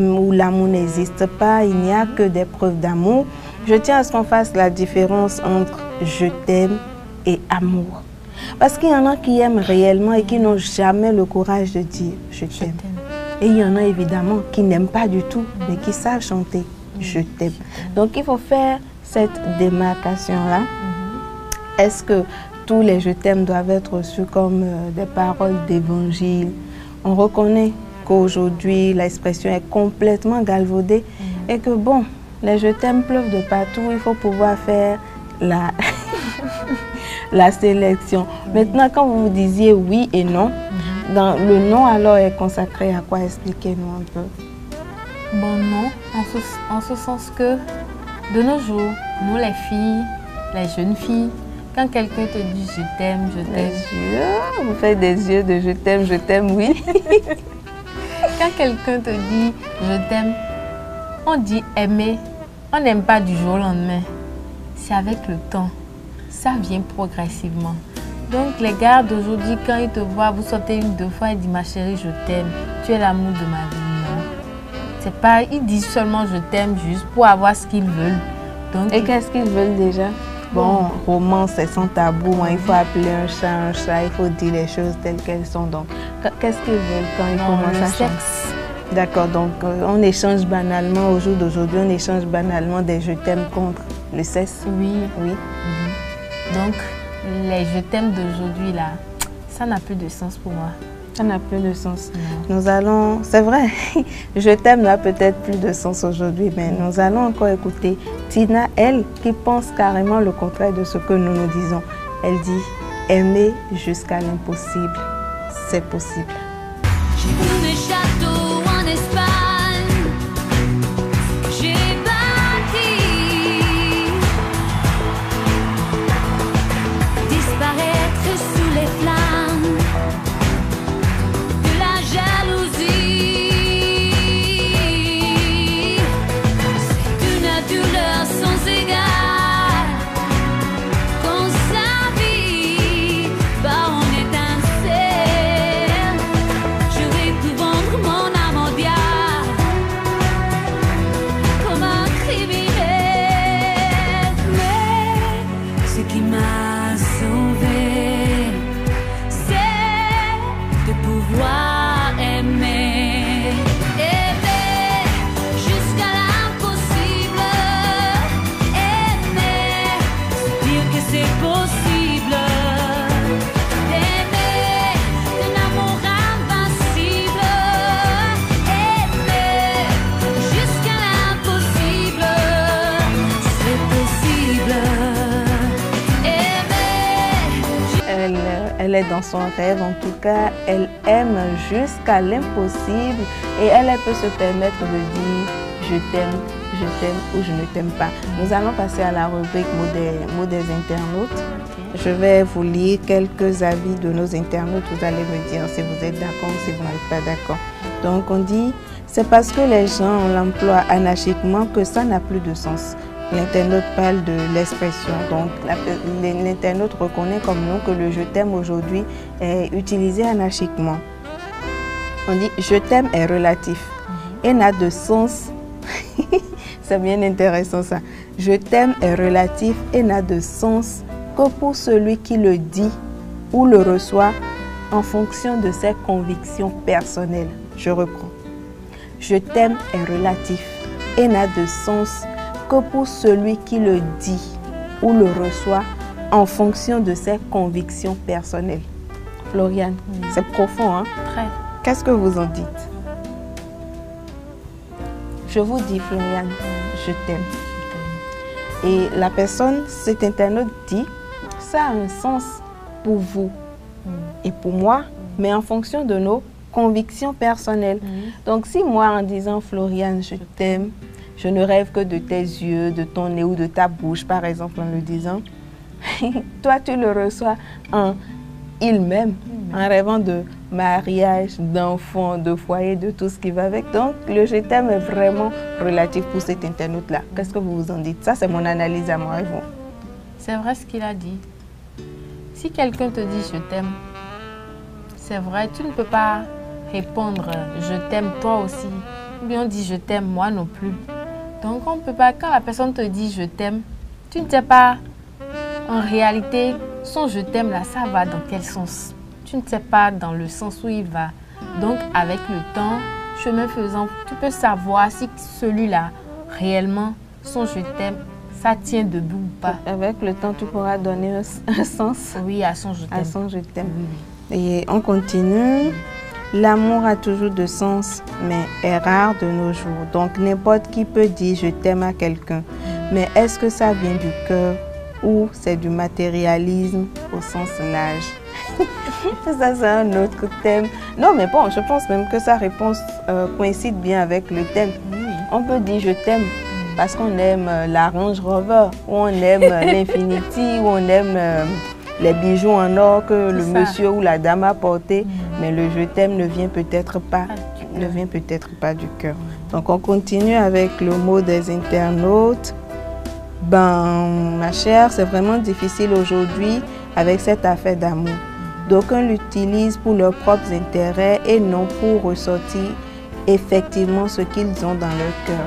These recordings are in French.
où l'amour n'existe pas, il n'y a que des preuves d'amour. Je tiens à ce qu'on fasse la différence entre je t'aime et amour. Parce qu'il y en a qui aiment réellement et qui n'ont jamais le courage de dire je t'aime. Et il y en a évidemment qui n'aiment pas du tout, mais qui savent chanter je t'aime. Donc il faut faire cette démarcation-là. Est-ce que tous les je t'aime doivent être reçus comme des paroles d'évangile? On reconnaît qu'aujourd'hui l'expression est complètement galvaudée et que bon, les je t'aime pleuvent de partout, il faut pouvoir faire la, la sélection. Maintenant, quand vous disiez oui et non, dans le non alors est consacré à quoi? Expliquez-nous un peu. Bon, non, en ce sens que de nos jours, nous les filles, les jeunes filles, quand quelqu'un te dit je t'aime, vous faites des yeux de je t'aime, oui. Quand quelqu'un te dit je t'aime, on dit aimer, on n'aime pas du jour au lendemain. C'est avec le temps, ça vient progressivement. Donc les gars d'aujourd'hui, quand ils te voient, vous sortez une, deux fois, ils disent ma chérie je t'aime, tu es l'amour de ma vie. Non, c'est pas, ils disent seulement je t'aime juste pour avoir ce qu'ils veulent. Donc, et qu'est-ce qu'ils veulent déjà? Bon, romance, c'est sans tabou, hein. Il faut appeler un chat, il faut dire les choses telles qu'elles sont. Donc, qu'est-ce qu'ils veulent quand ils commencent à chanter? D'accord, donc on échange banalement, au jour d'aujourd'hui, on échange banalement des je t'aime contre le sexe. Oui. Donc, les je t'aime d'aujourd'hui, là, ça n'a plus de sens pour moi. Ça n'a plus de sens. Non. Nous allons, c'est vrai, je t'aime n'a peut-être plus de sens aujourd'hui, mais nous allons encore écouter Tina, elle, qui pense carrément le contraire de ce que nous nous disons. Elle dit, aimer jusqu'à l'impossible, c'est possible. J'ai vu mes châteaux en Espagne, j'ai bâti, disparaître sous les flammes de la jalousie. C'est une douleur sans égale qu'on s'habille par en étincelle. J'aurais pu vendre mon âme au diable comme un criminel, mais ce qui m'a sauvé, c'est de pouvoir aimer, aimer jusqu'à l'impossible, aimer, se dire que c'est possible, aimer d'un amour invincible, aimer jusqu'à l'impossible, c'est possible, aimer. Elle est dans son rêve, en tout cas, elle aime jusqu'à l'impossible et elle peut se permettre de dire je t'aime ou je ne t'aime pas. Nous allons passer à la rubrique mots des internautes. Je vais vous lire quelques avis de nos internautes. Vous allez me dire si vous êtes d'accord ou si vous n'êtes pas d'accord. Donc on dit, c'est parce que les gens l'emploient anarchiquement que ça n'a plus de sens. L'internaute parle de l'expression, donc l'internaute reconnaît comme nous que le je t'aime aujourd'hui est utilisé anarchiquement. On dit je t'aime est relatif et n'a de sens, c'est bien intéressant ça, je t'aime est relatif et n'a de sens que pour celui qui le dit ou le reçoit en fonction de ses convictions personnelles. Je reprends, je t'aime est relatif et n'a de sens que pour celui qui le dit ou le reçoit en fonction de ses convictions personnelles. Floriane, c'est profond, hein? Très. Qu'est-ce que vous en dites? Je vous dis, Floriane, je t'aime. Et la personne, cet internaute dit, ça a un sens pour vous et pour moi, mais en fonction de nos convictions personnelles. Donc si moi, en disant, Floriane, je t'aime, je ne rêve que de tes yeux, de ton nez ou de ta bouche, par exemple, en le disant. Toi, tu le reçois en il-même, en rêvant de mariage, d'enfants, de foyer, de tout ce qui va avec. Donc, le je t'aime est vraiment relatif pour cet internaute-là. Qu'est-ce que vous en dites? Ça, c'est mon analyse à moi et vous. C'est vrai ce qu'il a dit. Si quelqu'un te dit je t'aime, c'est vrai, tu ne peux pas répondre je t'aime toi aussi Ou bien on dit je t'aime, moi non plus. Donc on ne peut pas, quand la personne te dit je t'aime, tu ne sais pas en réalité son je t'aime là, ça va dans quel sens. Tu ne sais pas dans le sens où il va. Donc avec le temps, chemin faisant, tu peux savoir si celui-là réellement son je t'aime, ça tient debout ou pas. Avec le temps, tu pourras donner un sens. Oui, à son je t'aime. À son je t'aime. Oui. Et on continue. L'amour a toujours de sens, mais est rare de nos jours. Donc n'importe qui peut dire je t'aime à quelqu'un. Mais est-ce que ça vient du cœur ou c'est du matérialisme au sens large? Ça, c'est un autre thème. Non, mais bon, je pense même que sa réponse coïncide bien avec le thème. Oui. On peut dire je t'aime parce qu'on aime la Range Rover, ou on aime l'Infinity, ou on aime les bijoux en or que le monsieur ou la dame a porté. Mais le je t'aime ne vient peut-être pas, du cœur. Donc on continue avec le mot des internautes. Ben, ma chère, c'est vraiment difficile aujourd'hui avec cette affaire d'amour. D'aucuns l'utilisent pour leurs propres intérêts et non pour ressortir effectivement ce qu'ils ont dans leur cœur.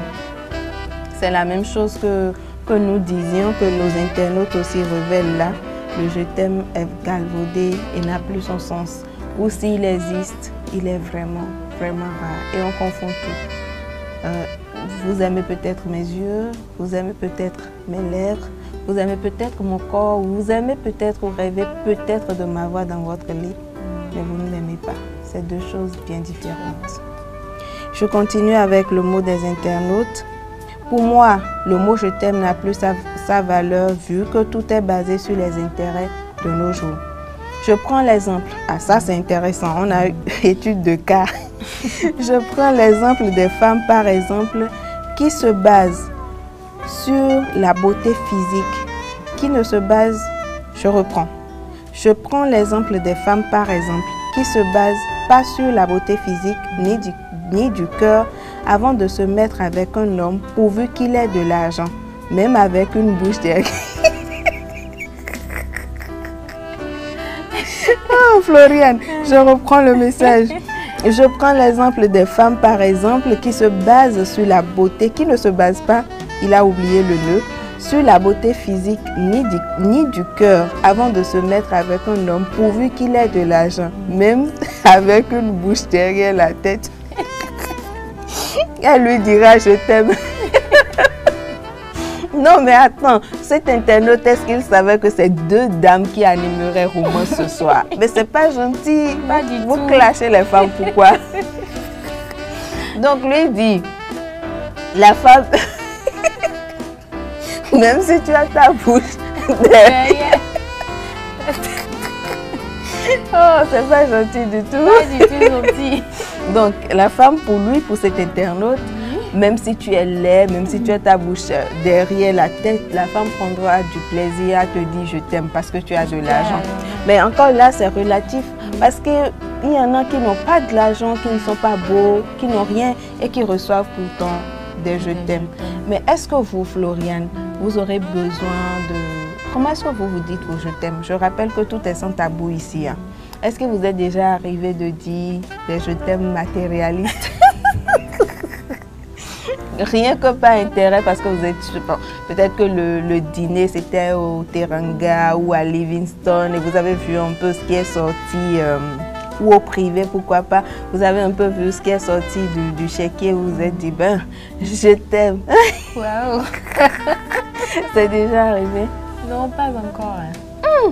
C'est la même chose que nous disions, que nos internautes aussi révèlent là. Le je t'aime est galvaudé et n'a plus son sens. Ou s'il existe, il est vraiment, vraiment rare. Et on confond tout. Vous aimez peut-être mes yeux, vous aimez peut-être mes lèvres, vous aimez peut-être mon corps, vous aimez peut-être ou rêvez peut-être de m'avoir dans votre lit, mais vous ne m'aimez pas. C'est deux choses bien différentes. Je continue avec le mot des internautes. Pour moi, le mot je t'aime n'a plus sa valeur vu que tout est basé sur les intérêts de nos jours. Je prends l'exemple, ah ça c'est intéressant, on a eu étude de cas. Je prends l'exemple des femmes par exemple qui se basent sur la beauté physique, qui ne se basent, je prends l'exemple des femmes par exemple qui se basent pas sur la beauté physique ni du cœur avant de se mettre avec un homme pourvu qu'il ait de l'argent, même avec une bouche derrière. Oh, Floriane, je reprends le message. Je prends l'exemple des femmes, par exemple, qui se basent sur la beauté, qui ne se basent pas, il a oublié le nœud, sur la beauté physique ni du cœur, avant de se mettre avec un homme, pourvu qu'il ait de l'argent, même avec une bouche derrière la tête. Elle lui dira, je t'aime. Non, mais attends, cet internaute, est-ce qu'il savait que c'est deux dames qui animeraient Romance ce soir? Mais c'est pas gentil. Pas du Vous tout. clashez les femmes, pourquoi? Donc, lui dit, la femme, même si tu as ta bouche derrière. Oh, c'est pas gentil du tout. Pas du tout gentil. Donc, la femme, pour lui, pour cet internaute, même si tu es laid, même si tu as ta bouche derrière la tête, la femme prendra du plaisir à te dire je t'aime parce que tu as de l'argent. Mais encore là, c'est relatif parce qu'il y en a qui n'ont pas de l'argent, qui ne sont pas beaux, qui n'ont rien et qui reçoivent pourtant des je t'aime. Mais est-ce que vous, Floriane, vous aurez besoin de... Comment est-ce que vous vous dites je t'aime? Je rappelle que tout est sans tabou ici. Hein. Est-ce que vous êtes déjà arrivé de dire des je t'aime matérialistes? Rien que par intérêt parce que vous êtes, peut-être que le dîner c'était au Teranga ou à Livingstone et vous avez vu un peu ce qui est sorti ou au privé, pourquoi pas. Vous avez un peu vu ce qui est sorti du chéquier, vous vous êtes dit, ben, je t'aime. Waouh. C'est déjà arrivé? Non, pas encore. Hein.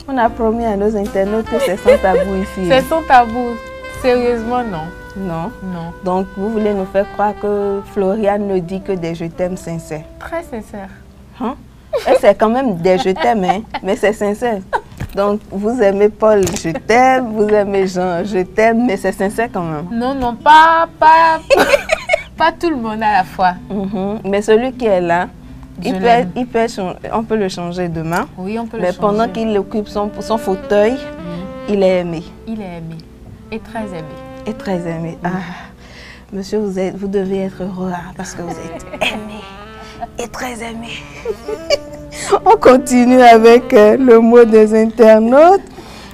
On a promis à nos internautes que c'est sans tabou ici. C'est sans tabou. Sérieusement, non. Non. Non. Donc, vous voulez nous faire croire que Floriane ne dit que des je t'aime sincères. Très sincère. Hein? Et c'est quand même des je t'aime, hein? Mais c'est sincère. Donc, vous aimez Paul, je t'aime, vous aimez Jean, je t'aime, mais c'est sincère quand même. Non, non, pas tout le monde à la fois. Mais celui qui est là, on peut le changer demain. Oui, on peut le mais changer. pendant qu'il occupe son fauteuil, il est aimé. Il est aimé. Et très aimé. Et très aimé. Ah, monsieur, vous devez être heureux hein, parce que vous êtes aimé et très aimé. On continue avec le mot des internautes.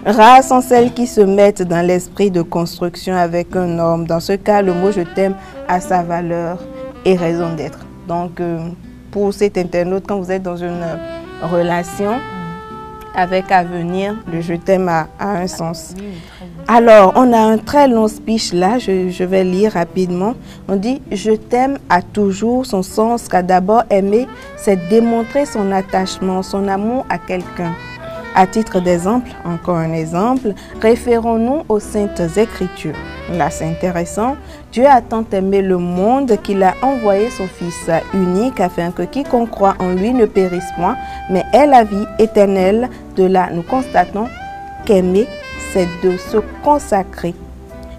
Rares sont celles qui se mettent dans l'esprit de construction avec un homme. Dans ce cas, le mot « je t'aime » a sa valeur et raison d'être. Donc, pour cet internaute, quand vous êtes dans une relation avec avenir, le « je t'aime » a un sens. Alors, on a un très long speech là, je vais lire rapidement. On dit « Je t'aime » a toujours son sens, car d'abord aimer, c'est démontrer son attachement, son amour à quelqu'un. À titre d'exemple, encore un exemple, référons-nous aux Saintes Écritures. Là, c'est intéressant. Dieu a tant aimé le monde qu'il a envoyé son Fils unique afin que quiconque croit en lui ne périsse point, mais ait la vie éternelle. De là, nous constatons qu'aimer, c'est de se consacrer.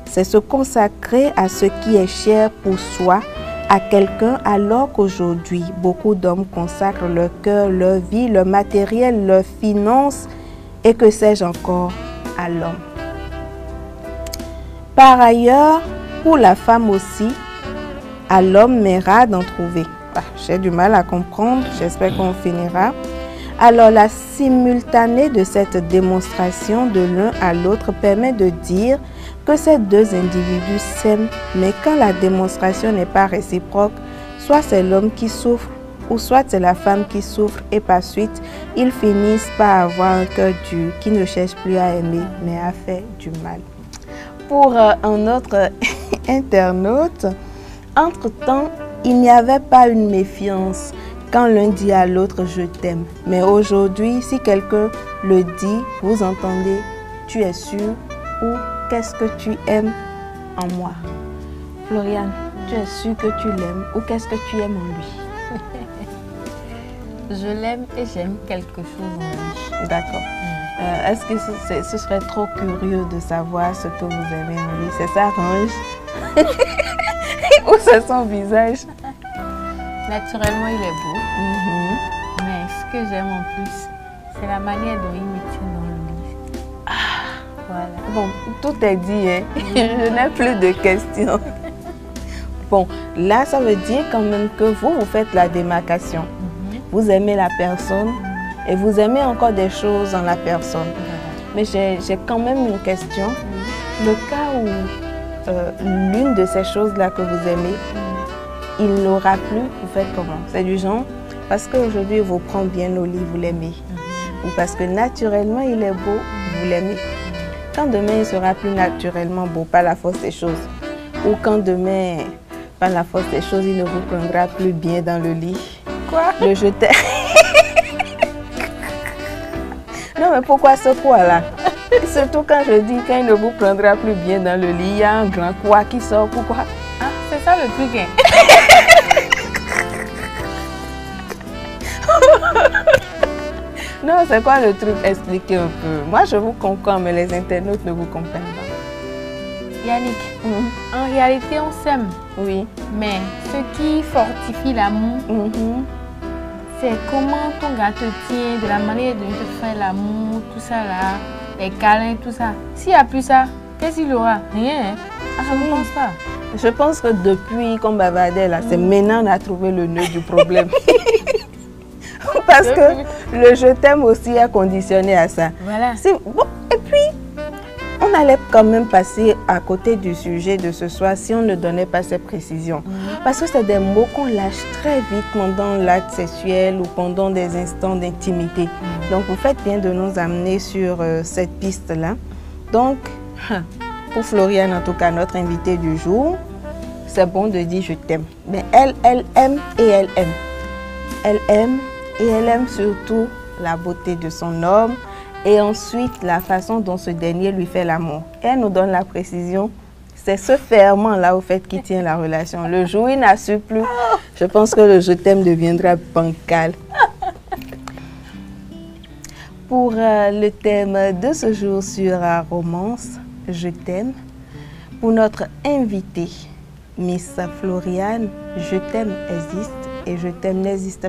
C'est se consacrer à ce qui est cher pour soi, à quelqu'un, alors qu'aujourd'hui, beaucoup d'hommes consacrent leur cœur, leur vie, leur matériel, leurs finances et que sais-je encore à l'homme. Par ailleurs, pour la femme aussi, à l'homme mais rare d'en trouver. J'ai du mal à comprendre, j'espère qu'on finira. Alors la simultanée de cette démonstration de l'un à l'autre permet de dire que ces deux individus s'aiment, mais quand la démonstration n'est pas réciproque, soit c'est l'homme qui souffre ou soit c'est la femme qui souffre et par suite, ils finissent par avoir un cœur dur qui ne cherche plus à aimer mais à faire du mal. Pour un autre internaute, entre-temps, il n'y avait pas une méfiance quand l'un dit à l'autre « je t'aime ». Mais aujourd'hui, si quelqu'un le dit, vous entendez « tu es sûr » ou « qu'est-ce que tu aimes en moi ?» Floriane, tu es sûr que tu l'aimes ou qu'est-ce que tu aimes en lui? Je l'aime et j'aime quelque chose en lui. D'accord. Est-ce que ce serait trop curieux de savoir ce que vous aimez en lui? C'est sa range ou c'est son visage? Naturellement, il est beau. Mais ce que j'aime en plus, c'est la manière dont il me tient dans le lit. Voilà. Bon, tout est dit, hein? Je n'ai plus de questions. Bon, là, ça veut dire quand même que vous faites la démarcation. Vous aimez la personne et vous aimez encore des choses en la personne. Mais j'ai quand même une question. Le cas où l'une de ces choses-là que vous aimez, il n'aura plus, vous faites comment? C'est du genre, parce qu'aujourd'hui, il vous prend bien au lit, vous l'aimez. Ou parce que naturellement, il est beau, vous l'aimez. Quand demain, il sera plus naturellement beau, pas la force des choses. Ou quand demain, par la force des choses, il ne vous prendra plus bien dans le lit. Quoi? Le je t'aime. Non, mais pourquoi ce quoi-là? Surtout quand je dis qu'il ne vous prendra plus bien dans le lit, il y a un grand quoi qui sort. Pourquoi? Ah, c'est ça le truc, hein? Non, c'est quoi le truc? Expliquez un peu. Moi, je vous comprends, mais les internautes ne vous comprennent pas. Yannick, en réalité, on s'aime. Oui. Mais ce qui fortifie l'amour, c'est comment ton gars te tient, de la manière dont il te fait l'amour, tout ça là, les câlins, tout ça. S'il n'y a plus ça, qu'est-ce qu'il aura? Rien. Ah, je ne pense pas. Je pense que depuis qu'on bavardait là, c'est maintenant qu'on a trouvé le nœud du problème. Parce que le je t'aime aussi est conditionné à ça. Voilà. Bon, et puis, on allait quand même passer à côté du sujet de ce soir si on ne donnait pas ces précisions. Parce que c'est des mots qu'on lâche très vite pendant l'acte sexuel ou pendant des instants d'intimité. Donc, vous faites bien de nous amener sur cette piste-là. Donc, pour Floriane, en tout cas, notre invitée du jour, c'est bon de dire je t'aime. Mais elle aime et elle aime. Elle aime et elle aime surtout la beauté de son homme et ensuite la façon dont ce dernier lui fait l'amour. Et elle nous donne la précision, c'est ce ferment-là au fait qui tient la relation. Le jour où il n'assure plus, je pense que le je t'aime deviendra bancal. Pour le thème de ce jour sur romance, je t'aime, pour notre invitée, Miss Floriane, je t'aime existe et je t'aime n'existe pas.